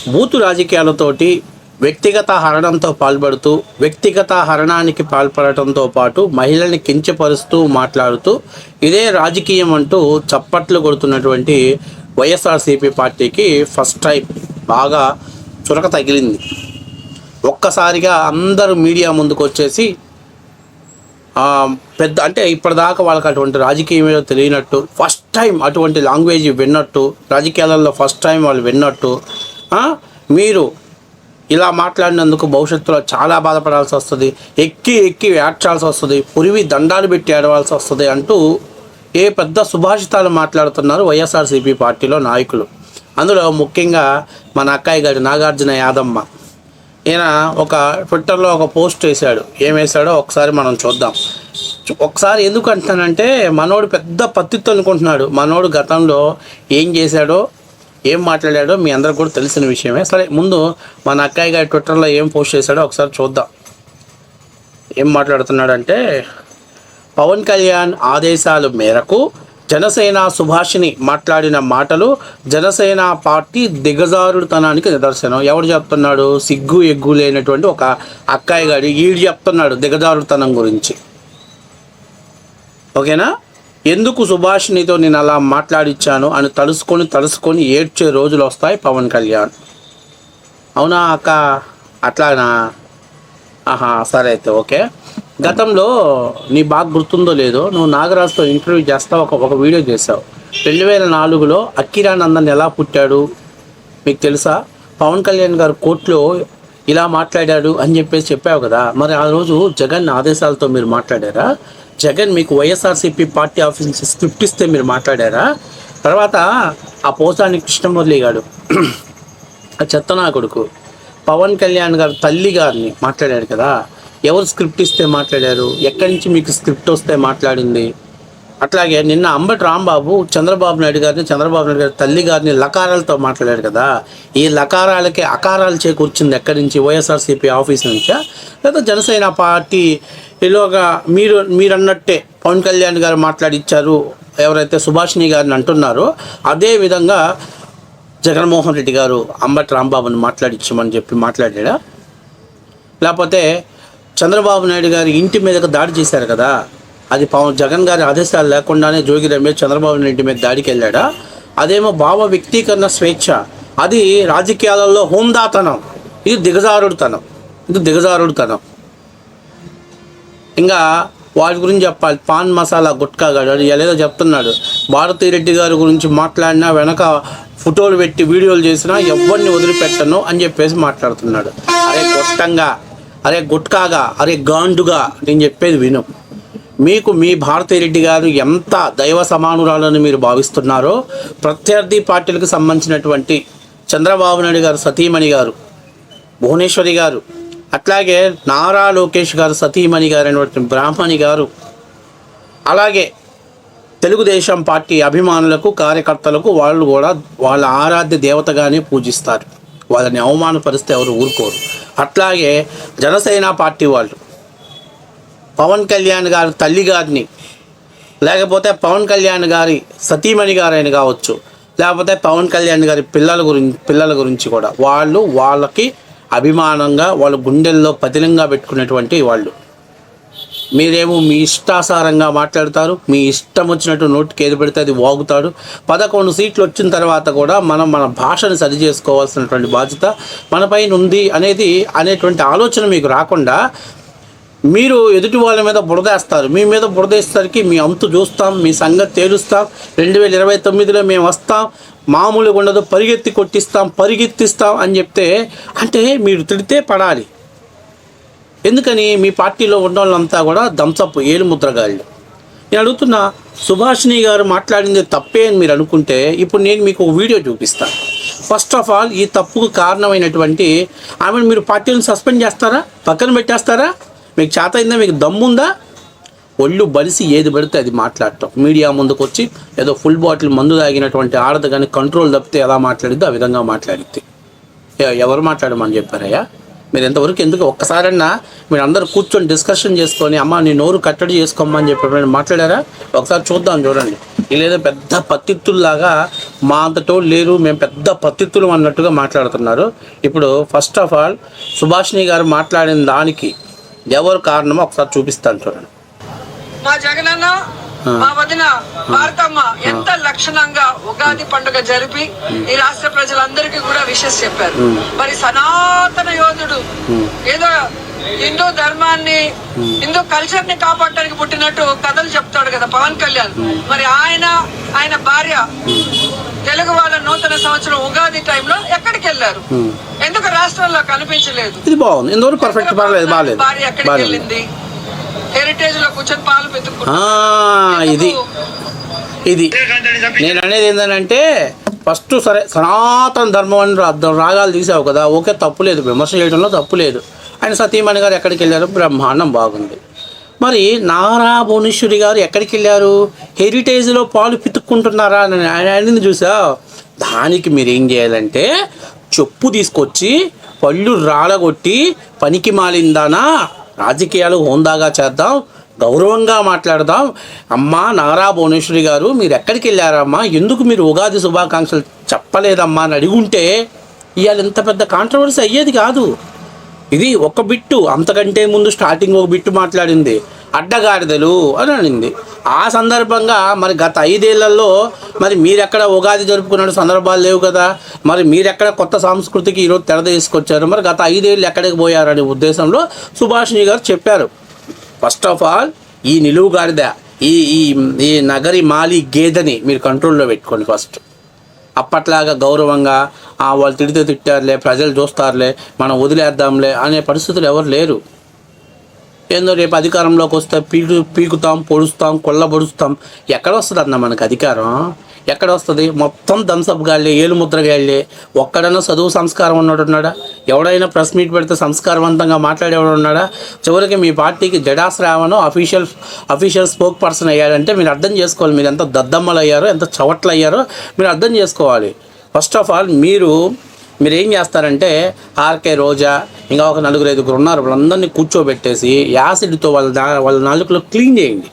బూతు రాజకీయాలతోటి వ్యక్తిగత హరణంతో పాల్పడుతూ వ్యక్తిగత హరణానికి పాల్పడటంతో పాటు మహిళల్ని కించపరుస్తూ మాట్లాడుతూ ఇదే రాజకీయం అంటూ చప్పట్లు కొడుతున్నటువంటి వైఎస్ఆర్సీపీ పార్టీకి ఫస్ట్ టైం బాగా చురక తగిలింది. ఒక్కసారిగా అందరూ మీడియా ముందుకు వచ్చేసి పెద్ద అంటే ఇప్పటిదాకా వాళ్ళకి అటువంటి రాజకీయం ఏదో తెలియనట్టు ఫస్ట్ టైం అటువంటి లాంగ్వేజ్ విన్నట్టు, రాజకీయాలలో ఫస్ట్ టైం వాళ్ళు విన్నట్టు, మీరు ఇలా మాట్లాడినందుకు భవిష్యత్తులో చాలా బాధపడాల్సి వస్తుంది, ఎక్కి ఎక్కి ఏడ్చాల్సి వస్తుంది, పురివి దండాలు పెట్టి ఏడవాల్సి వస్తుంది అంటూ ఏ పెద్ద సుభాషితాలు మాట్లాడుతున్నారు వైఎస్ఆర్సీపీ పార్టీలో నాయకులు. అందులో ముఖ్యంగా మన అక్కయ్య గారి నాగార్జున యాదమ్మ, ఈయన ఒక ట్విట్టర్లో ఒక పోస్ట్ వేశాడు. ఏం వేశాడో ఒకసారి మనం చూద్దాం. ఒకసారి ఎందుకు అంటున్నానంటే మనోడు పెద్ద పత్తితో అనుకుంటున్నాడు. మనోడు గతంలో ఏం చేశాడో ఏం మాట్లాడాడో మీ అందరికి కూడా తెలిసిన విషయమే. సరే, ముందు మన అక్కయ్య గారి ట్విట్టర్లో ఏం పోస్ట్ చేశాడో ఒకసారి చూద్దాం. ఏం మాట్లాడుతున్నాడంటే, పవన్ కళ్యాణ్ ఆదేశాల మేరకు జనసేన సుభాషిణి మాట్లాడిన మాటలు జనసేన పార్టీ దిగజారుడుతనానికి నిదర్శనం. ఎవడు చెప్తున్నాడు? సిగ్గు ఎగ్గు లేనటువంటి ఒక అక్కయ్య గారి ఈడు చెప్తున్నాడు దిగజారుడుతనం గురించి. ఓకేనా? ఎందుకు సుభాషిణితో నేను అలా మాట్లాడిచ్చాను అని తలుసుకొని ఏడ్చే రోజులు వస్తాయి పవన్ కళ్యాణ్. అవునా అక్క? అట్లానా? సరే అయితే ఓకే. గతంలో నీ బాగా గుర్తుందో లేదో, నువ్వు నాగరాజుతో ఇంటర్వ్యూ చేస్తావు, ఒక వీడియో చేసావు. 2004లో అక్కిరానందన్ ఎలా పుట్టాడు మీకు తెలుసా? పవన్ కళ్యాణ్ గారు కోర్టులో ఇలా మాట్లాడాడు అని చెప్పావు కదా. మరి ఆ రోజు జగన్ ఆదేశాలతో మీరు మాట్లాడారా? జగన్ మీకు వైఎస్ఆర్సీపీ పార్టీ ఆఫీస్ నుంచి స్క్రిప్ట్ ఇస్తే మీరు మాట్లాడారా? తర్వాత ఆ పోసాని కృష్ణమురళి గారు ఆ చెత్తనా కొడుకు పవన్ కళ్యాణ్ గారు తల్లి గారిని మాట్లాడాడు కదా. ఎవరు స్క్రిప్ట్ ఇస్తే మాట్లాడారు? ఎక్కడి నుంచి మీకు స్క్రిప్ట్ వస్తే మాట్లాడింది? అట్లాగే నిన్న అంబటి రాంబాబు చంద్రబాబు నాయుడు గారి తల్లి గారిని లకారాలతో మాట్లాడారు కదా. ఈ లకారాలకి అకారాలు చేకూర్చింది ఎక్కడి నుంచి? వైఎస్ఆర్సీపీ ఆఫీస్ నుంచా, లేదా జనసేన పార్టీ ఇలాగా మీరు అన్నట్టే పవన్ కళ్యాణ్ గారు మాట్లాడిచ్చారు ఎవరైతే సుభాషిణి గారిని అంటున్నారో అదే విధంగా జగన్మోహన్ రెడ్డి గారు అంబటి రాంబాబుని మాట్లాడిచ్చామని చెప్పి మాట్లాడా? లేకపోతే చంద్రబాబు నాయుడు గారి ఇంటి మీదకి దాడి చేశారు కదా, అది జగన్ గారి ఆదేశాలు లేకుండానే జోగి రమేష్ చంద్రబాబు నాయుడు మీద దాడికి వెళ్ళాడా? అదేమో భావ వ్యక్తీకరణ స్వేచ్ఛ, అది రాజకీయాలలో హోందాతనం, ఇది దిగజారుడుతనం. ఇంకా వాటి గురించి చెప్పాలి. పాన్ మసాలా గుట్కా గాడు ఎలాగో చెప్తున్నాడు. భారతీరెడ్డి గారి గురించి మాట్లాడినా వెనక ఫోటోలు పెట్టి వీడియోలు చేసినా ఎవరిని వదిలిపెట్టను అని చెప్పేసి మాట్లాడుతున్నాడు. అరే గొట్టంగా, అరే గుట్కాగా, అరే గాండుగా నేను చెప్పేది విను. మీకు మీ భారతీరెడ్డి గారు ఎంత దైవ సమానురాలని మీరు భావిస్తున్నారో, ప్రత్యర్థి పార్టీలకు సంబంధించినటువంటి చంద్రబాబు నాయుడు గారు సతీమణి గారు భువనేశ్వరి గారు, అట్లాగే నారా లోకేష్ గారు సతీమణి గారు అయినటువంటి బ్రాహ్మణి గారు, అలాగే తెలుగుదేశం పార్టీ అభిమానులకు కార్యకర్తలకు వాళ్ళు కూడా వాళ్ళ ఆరాధ్య దేవతగానే పూజిస్తారు. వాళ్ళని అవమానపరిస్తే ఎవరు ఊరుకోరు. అట్లాగే జనసేన పార్టీ వాళ్ళు పవన్ కళ్యాణ్ గారి తల్లి గారిని, లేకపోతే పవన్ కళ్యాణ్ గారి సతీమణి గారైన కావచ్చు, లేకపోతే పవన్ కళ్యాణ్ గారి పిల్లల గురించి కూడా వాళ్ళకి అభిమానంగా వాళ్ళ గుండెల్లో పతిలంగా పెట్టుకునేటువంటి వాళ్ళు. మీరేమో మీ ఇష్టాసారంగా మాట్లాడతారు, మీ ఇష్టం వచ్చినట్టు నోటికి ఏది పెడితే అది వాగుతాడు. 11 సీట్లు వచ్చిన తర్వాత కూడా మన భాషను సరి చేసుకోవాల్సినటువంటి బాధ్యత మనపైన ఉంది అనేటువంటి ఆలోచన మీకు రాకుండా మీరు ఎదుటి వాళ్ళ మీద బురదేస్తారు. మీ మీద బురదేసరికి మీ అంతు చూస్తాం, మీ సంగతి తేలుస్తాం, 2029లో మేము వస్తాం, మామూలుగా ఉండదు, పరిగెత్తిస్తాం అని చెప్తే, అంటే మీరు తిడితే పడాలి. ఎందుకని? మీ పార్టీలో ఉన్న వాళ్ళంతా కూడా దంసపు ఏలుముద్రగాళ్ళు. నేను అడుగుతున్నా, సుభాషిణి గారు మాట్లాడింది తప్పే అని మీరు అనుకుంటే ఇప్పుడు నేను మీకు ఒక వీడియో చూపిస్తాను. ఫస్ట్ ఆఫ్ ఆల్ ఈ తప్పుకు కారణమైనటువంటి ఆమెను మీరు పార్టీలను సస్పెండ్ చేస్తారా? పక్కన పెట్టేస్తారా? మీకు చేత అయిందా? మీకు దమ్ముందా? ఒళ్ళు బలిసి ఏది పడితే అది మాట్లాడటం, మీడియా ముందుకు వచ్చి ఏదో ఫుల్ బాటిల్ మందు తాగినటువంటి ఆడదు కానీ కంట్రోల్ తప్పితే ఎలా మాట్లాడిద్దో ఆ విధంగా మాట్లాడిద్ది. ఎవరు మాట్లాడమని చెప్పారయ్యా? మీరు ఎంతవరకు ఎందుకు ఒక్కసారన్నా మీరు అందరూ కూర్చొని డిస్కషన్ చేసుకొని అమ్మ నీ నోరు కట్టడి చేసుకోమని చెప్పి మాట్లాడారా? ఒకసారి చూద్దాం, చూడండి. వీళ్ళేదో పెద్ద పత్తిత్తుల్లాగా మా అంతటో లేరు, మేము పెద్ద పత్తిత్తులు అన్నట్టుగా మాట్లాడుతున్నారు. ఇప్పుడు ఫస్ట్ ఆఫ్ ఆల్ సుభాషిణి గారు మాట్లాడిన దానికి ఎవరు కారణమో ఒకసారి చూపిస్తాను చూడండి. మా జగనన్న మా వదిన భారతమ్మ ఎంత లక్షణంగా ఉగాది పండుగ జరిపి ఈ రాష్ట్ర ప్రజలందరికీ కూడా విషెస్ చెప్పారు. మరి సనాతన యోధుడు ఏదో హిందూ ధర్మాన్ని హిందూ కల్చర్ ని కాపాడటానికి పుట్టినట్టు కథలు చెప్తాడు కదా పవన్ కళ్యాణ్. మరి ఆయన భార్య తెలుగు వాళ్ళ నూతన సంవత్సరం ఉగాది టైంలో ఎక్కడికి వెళ్ళారు? ఎందుకు రాష్ట్రంలో కనిపించలేదు? ఇది బాగుంది, ఇందులో పర్ఫెక్ట్, పర్లేదు, బాలేదు. భార్య ఎక్కడికి వెళ్ళింది? హెరిటేజ్ లో కూర్చొని పాలు పెట్టుకుంటా. ఇది నేను అనేది ఏంటంటే ఫస్ట్ సరే సనాతన ధర్మం అని రాగాలు తీసావు కదా, ఓకే, తప్పు లేదు, విమర్శ చేయడంలో తప్పు లేదు. ఆయన సతీమణి గారు ఎక్కడికి వెళ్ళారు? బ్రహ్మాండం, బాగుంది. మరి నారా భువనేశ్వరి గారు ఎక్కడికి వెళ్ళారు? హెరిటేజ్లో పాలు పితుక్కుంటున్నారా అని ఆయన చూసావు. దానికి మీరు ఏం చేయాలంటే చెప్పు తీసుకొచ్చి పళ్ళు రాలగొట్టి పనికి మాలిందానా రాజకీయాలు హోందాగా చేద్దాం, గౌరవంగా మాట్లాడదాం. అమ్మా నారా భువనేశ్వరి గారు మీరు ఎక్కడికి వెళ్ళారమ్మా, ఎందుకు మీరు ఉగాది శుభాకాంక్షలు చెప్పలేదమ్మా అని అడిగుంటే ఇవాళ ఇంత పెద్ద కాంట్రవర్సీ అయ్యేది కాదు. ఇది ఒక బిట్టు, అంతకంటే ముందు స్టార్టింగ్ ఒక బిట్టు మాట్లాడింది అడ్డగాడిదలు అని అనింది. ఆ సందర్భంగా మరి గత 5 ఏళ్లలో మరి మీరెక్కడ ఉగాది జరుపుకున్న సందర్భాలు లేవు కదా, మరి మీరెక్కడ కొత్త సంస్కృతికి ఈరోజు తెర తీసుకొచ్చారు, మరి గత 5 ఏళ్ళు ఎక్కడికి పోయారనే ఉద్దేశంలో సుభాషిణి గారు చెప్పారు. ఫస్ట్ ఆఫ్ ఆల్ ఈ నిలువుగాడిద ఈ నగరి మాలి గేదెని మీరు కంట్రోల్లో పెట్టుకోండి ఫస్ట్. అప్పట్లాగా గౌరవంగా వాళ్ళు తిడితే తిట్టారులే, ప్రజలు చూస్తారులే, మనం వదిలేద్దాంలే అనే పరిస్థితులు ఎవరు లేరు. ఏందో రేపు అధికారంలోకి వస్తే పీకుతాం, పొడుస్తాం, కొల్లబొడుస్తాం. ఎక్కడ వస్తుంది అన్న మనకు అధికారం? ఎక్కడ వస్తుంది? మొత్తం థమ్సప్ గాళ్ళే, ఏలు ముద్ర గాళ్ళే. ఒక్కడైనా చదువు సంస్కారం ఉన్నట్టు ఉన్నాడా? ఎవడైనా ప్రెస్ మీట్ పెడితే సంస్కారవంతంగా మాట్లాడేవాడు ఉన్నాడా? చివరికి మీ పార్టీకి జడాశ్రావణం అఫీషియల్ స్పోక్ పర్సన్ అయ్యాడంటే మీరు అర్థం చేసుకోవాలి, మీరు ఎంత దద్దమ్మలు అయ్యారో, ఎంత చవట్లు అయ్యారో మీరు అర్థం చేసుకోవాలి. ఫస్ట్ ఆఫ్ ఆల్ మీరు ఏం చేస్తారంటే ఆర్కే రోజా ఇంకా ఒక 4-5 ఉన్నారు, వాళ్ళందరినీ కూర్చోబెట్టేసి యాసిడ్తో వాళ్ళ నాలుకలో క్లీన్ చేయండి.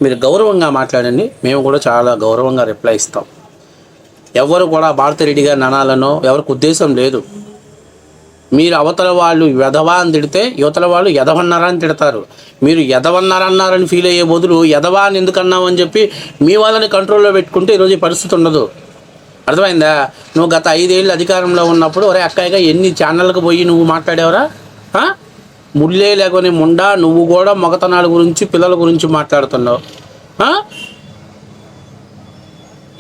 మీరు గౌరవంగా మాట్లాడండి, మేము కూడా చాలా గౌరవంగా రిప్లై ఇస్తాం. ఎవరు కూడా భారతిరెడ్డి గారిని అనాలనో ఎవరికి ఉద్దేశం లేదు. మీరు అవతల వాళ్ళు ఎదవా అని తిడితే యువతల వాళ్ళు ఎదవన్నారా అని తిడతారు. మీరు ఎదవన్నారన్నారని ఫీల్ అయ్యే బదులు ఎదవా అని ఎందుకు అన్నామని చెప్పి మీ వాళ్ళని కంట్రోల్లో పెట్టుకుంటే ఈరోజు ఈ పరిస్థితి ఉండదు. అర్థమైందా? నువ్వు గత 5 ఏళ్ళు అధికారంలో ఉన్నప్పుడు ఒరే అక్కాయిగా ఎన్ని ఛానళ్ళకు పోయి నువ్వు మాట్లాడేవరా? ముళ్ళే లేకొని ముండా, నువ్వు కూడా మగతనాల గురించి పిల్లల గురించి మాట్లాడుతున్నావు.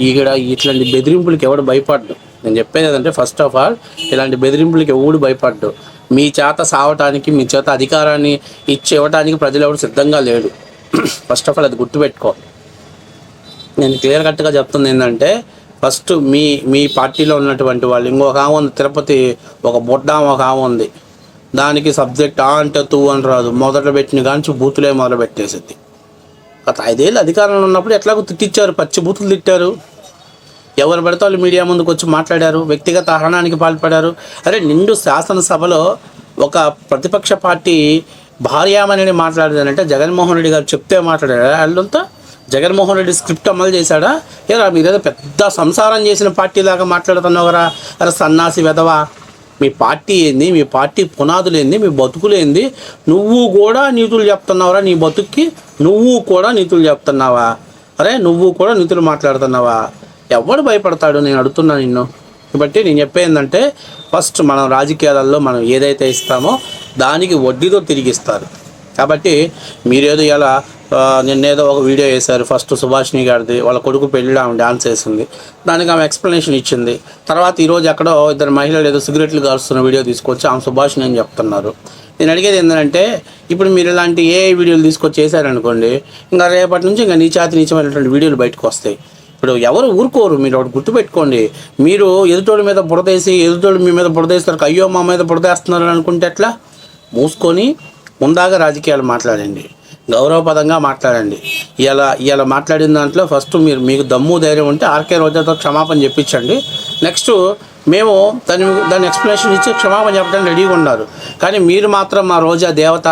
ఇక్కడ ఇట్లాంటి బెదిరింపులకి ఎవడు భయపడ్డు. నేను చెప్పేది ఏంటంటే ఫస్ట్ ఆఫ్ ఆల్ ఇలాంటి బెదిరింపులకి ఎవడు భయపడ్డు. మీ చేత సావటానికి, మీ చేత అధికారాన్ని ఇవ్వటానికి ప్రజలు ఎవరు సిద్ధంగా లేడు. ఫస్ట్ ఆఫ్ ఆల్ అది గుర్తుపెట్టుకో. నేను క్లియర్ కట్గా చెప్తుంది ఏంటంటే ఫస్ట్ మీ పార్టీలో ఉన్నటువంటి వాళ్ళు, ఇంకొక ఆమె ఉంది తిరుపతి, ఒక బొడ్డ ఒక ఆమె ఉంది, దానికి సబ్జెక్ట్ అంటే తూ అని రాదు, మొదట పెట్టిన కానీ బూతులే మొదలు పెట్టేసింది. గత 5 ఏళ్ళు అధికారంలో ఉన్నప్పుడు ఎట్లాగో తిట్టించారు, పచ్చి బూతులు తిట్టారు, ఎవరు పడితే వాళ్ళు మీడియా ముందుకు వచ్చి మాట్లాడారు, వ్యక్తిగత హరణానికి పాల్పడారు. అరే నిండు శాసనసభలో ఒక ప్రతిపక్ష పార్టీ భార్యామణిని మాట్లాడేదంటే జగన్మోహన్ రెడ్డి గారు చెప్తే మాట్లాడారు. వాళ్ళంతా జగన్మోహన్ రెడ్డి స్క్రిప్ట్ అమలు చేశాడా? ఏరా మీరేదో పెద్ద సంసారం చేసిన పార్టీలాగా మాట్లాడుతున్నావురా. అరే సన్నాసి వెధవా, మీ పార్టీ ఏంది, మీ పార్టీ పునాదులు ఏంది, మీ బతుకులు ఏంది? నువ్వు కూడా నీతులు చెప్తున్నావురా, నీ బతుక్కి నువ్వు కూడా నీతులు చెప్తున్నావా? అరే నువ్వు కూడా నీతులు మాట్లాడుతున్నావా? ఎవడు భయపడతాడు? నేను అడుగుతున్నా నిన్ను. కాబట్టి నేను చెప్పేందంటే ఫస్ట్ మనం రాజకీయాలలో మనం ఏదైతే ఇస్తామో దానికి వడ్డీతో తిరిగిస్తారు. కాబట్టి మీరేదో ఇలా నిన్నేదో ఒక వీడియో వేశారు, ఫస్ట్ సుభాషిణి గారిది, వాళ్ళ కొడుకు పెళ్ళిలో ఆమె డాన్స్ వేసింది, దానికి ఆమె ఎక్స్ప్లెనేషన్ ఇచ్చింది. తర్వాత ఈరోజు ఎక్కడో 2 మహిళలు ఏదో సిగరెట్లు కారుస్తున్న వీడియో తీసుకొచ్చి ఆమె సుభాషిణి అని చెప్తున్నారు. నేను అడిగేది ఏంటంటే ఇప్పుడు మీరు ఇలాంటి ఏ వీడియోలు తీసుకొచ్చి చేశారనుకోండి, ఇంకా రేపటి నుంచి ఇంకా నీచమైనటువంటి వీడియోలు బయటకు వస్తాయి. ఇప్పుడు ఎవరు ఊరుకోరు. మీరు ఒకటి గుర్తుపెట్టుకోండి, మీరు ఎదుటోళ్ళ మీద బురదేసి ఎదుటోళ్ళు మీ మీద బురదేస్తారు, అయ్యో మా మీద బురదేస్తున్నారు అనుకుంటే ఎట్లా? మూసుకొని ముందాగా రాజకీయాలు మాట్లాడండి, గౌరవపదంగా మాట్లాడండి. ఇలా మాట్లాడిన దాంట్లో ఫస్ట్ మీకు దమ్ము ధైర్యం ఉంటే ఆర్కే రోజాతో క్షమాపణ చెప్పించండి. నెక్స్ట్ మేము దాని ఎక్స్ప్లెనేషన్ ఇచ్చి క్షమాపణ చెప్పడానికి రెడీగా ఉన్నారు. కానీ మీరు మాత్రం మా రోజా దేవత,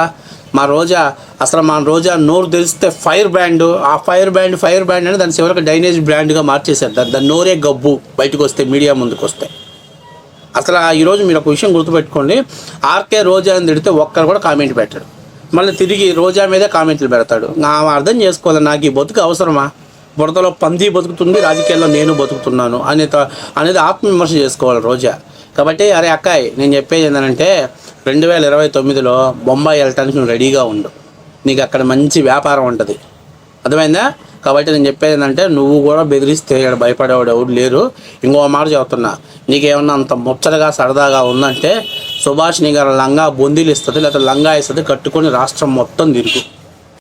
మా రోజా అసలు మా రోజా నోరు తెరిస్తే ఫైర్ బ్రాండ్, ఆ ఫైర్ బ్రాండ్ అని దాని చివరికి డైనేజ్ బ్రాండ్గా మార్చేశారు. దాని నోరే గబ్బు బయటకు వస్తే, మీడియా ముందుకు వస్తే. అసలు ఈరోజు మీరు ఒక విషయం గుర్తుపెట్టుకోండి, ఆర్కే రోజా అని తిడితే ఒక్కరు కూడా కామెంట్ పెట్టాడు, మళ్ళీ తిరిగి రోజా మీదే కామెంట్లు పెడతాడు. అర్థం చేసుకోవాలి, నాకు ఈ బతుకు అవసరమా? బురదలో పంది బతుకుతుంది, రాజకీయాల్లో నేను బతుకుతున్నాను అనేది ఆత్మవిమర్శ చేసుకోవాలి రోజా. కాబట్టి అరే అక్కాయ్, నేను చెప్పేది ఏంటంటే 2029లో బొంబాయి వెళ్ళటానికి నువ్వు రెడీగా ఉండు, నీకు అక్కడ మంచి వ్యాపారం ఉంటుంది, అర్థమైందా? కాబట్టి నేను చెప్పేది ఏంటంటే నువ్వు కూడా బెదిరిస్తే ఇక్కడ భయపడేవాడు ఎవరు లేరు. ఇంకో మాట చెబుతున్నా, నీకేమన్నా అంత ముచ్చటగా సరదాగా ఉందంటే సుభాషిణి గారు లంగా బొందీలు ఇస్తుంది, లేకపోతే లంగా ఇస్తుంది, కట్టుకొని రాష్ట్రం మొత్తం తిరుగు.